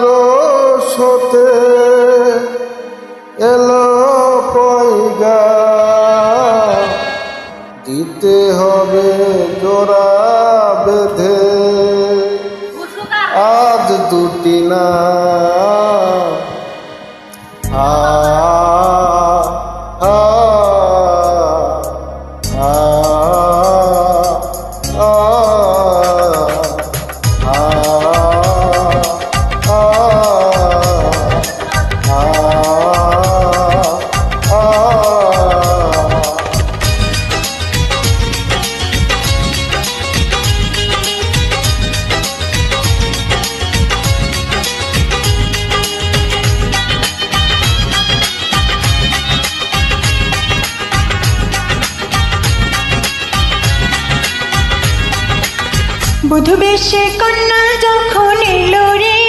রোষতে এলো পয়গা, দিতে হবে জোড়া বেঁধে, আজ দুটি না বধূ বেশে কন্যা যখন এলো রে,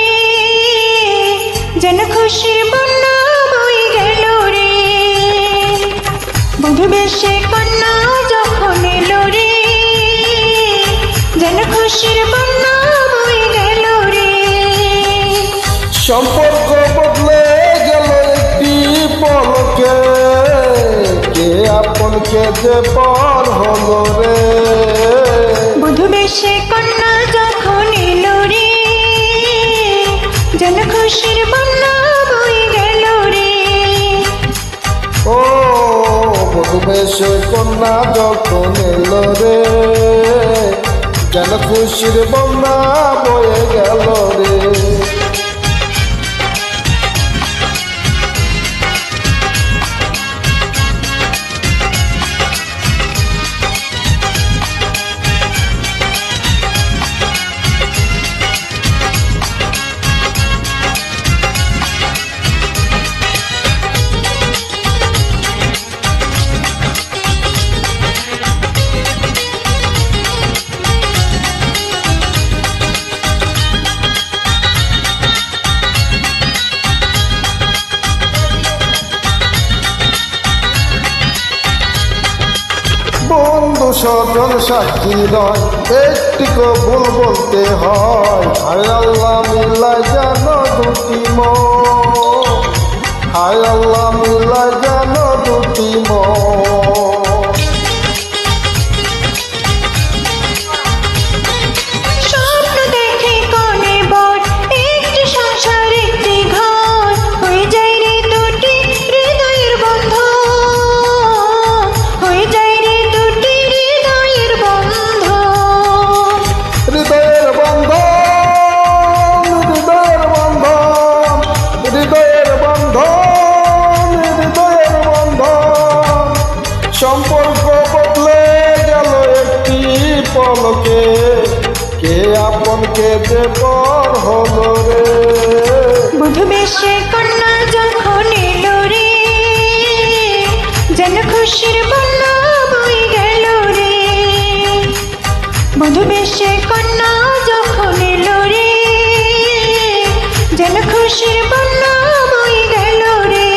যেন খুশির বন্যা বয়ে গেল রে। বধূ বেশে কন্যা যখন এলো রে, যেন খুশির বন্যা বয়ে গেল রে। সম্পর্ক বদলে গেল একটি পলকে, কে আপন কে যে পর হলো রে। বধূ বেশে কন্যা যখন এলো রে, যেন খুশির বন্যা বয়ে গেল রে। ও বধূ বেশে কন্যা যখন এলো রে, যেন খুশির বন্যা বয়ে গেল রে। বন্ধু স্বজন সাক্ষী নয়, একটি ভুল বলতে হয়। হায় আল্লাহ মিলায় যেন দুটি মন, হায় আল্লাহ মিলায় যেন দুটি মন। স্বপ্ন দেখে কোনে বর, একটি সংসার একটি ঘর, হয়ে যায় রে দুটি হৃদয়ের বন্ধন, হয়ে যায় রে দুটি হৃদয়ের বন্ধন। হৃদয়ের বন্ধন, হৃদয়ের বন্ধন, হৃদয়ের বন্ধন, হৃদয়ের বন্ধন। সম্পর্ক বদলে গেল একটি পলকে, কে আপন কে যে পর হলো রে। বধূ বেশে কন্যা যখন এলো রে, যেন খুশির বন্যা বয়ে গেল রে। বধূ বেশে কন্যা যখন এলো রে, যেন খুশির বন্যা বয়ে গেল রে।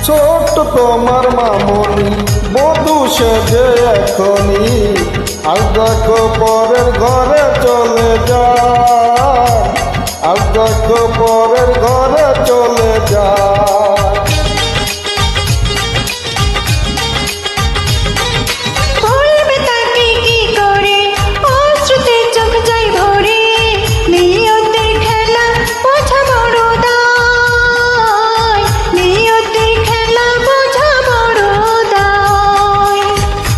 ছোট্ট তোমার মামনি বধূ সেজে এখনি, আজ দেখো পরের ঘরে চলে যায়, আজ দেখো পরের ঘরে চলে যায়। বলবে তাকে কি করে, অশ্রুতে চোখ যায় ভরে, নিয়তের খেলা বোঝা বড় দায়, নিয়তের খেলা বোঝা বড় দায়।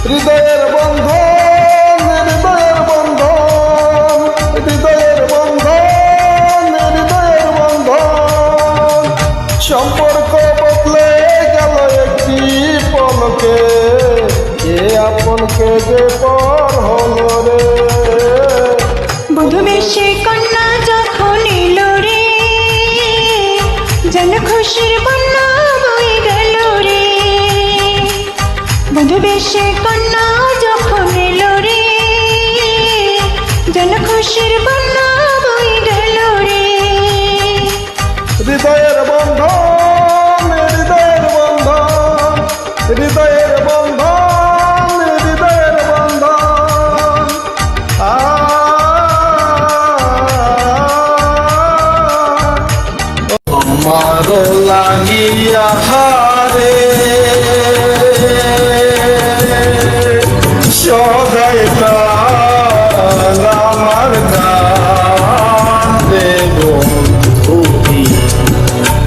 হৃদয়ের বন্ধন, হৃদয়ের বন্ধন, হৃদয়ের বন্ধন, হৃদয়ের বন্ধন। সম্পর্ক বদলে গেল একটি পলকে, কে আপন কে যে পর হলো রে। বধূ বেশে কন্যা যখন এলো রে, যেন খুশির বন্যা বয়ে গেল রে। চাহিয়া হারে সদাই কাল আমার কান্দে বন্ধুটি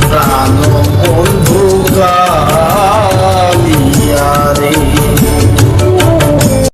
প্রাণ বন্ধু কালিয়া রে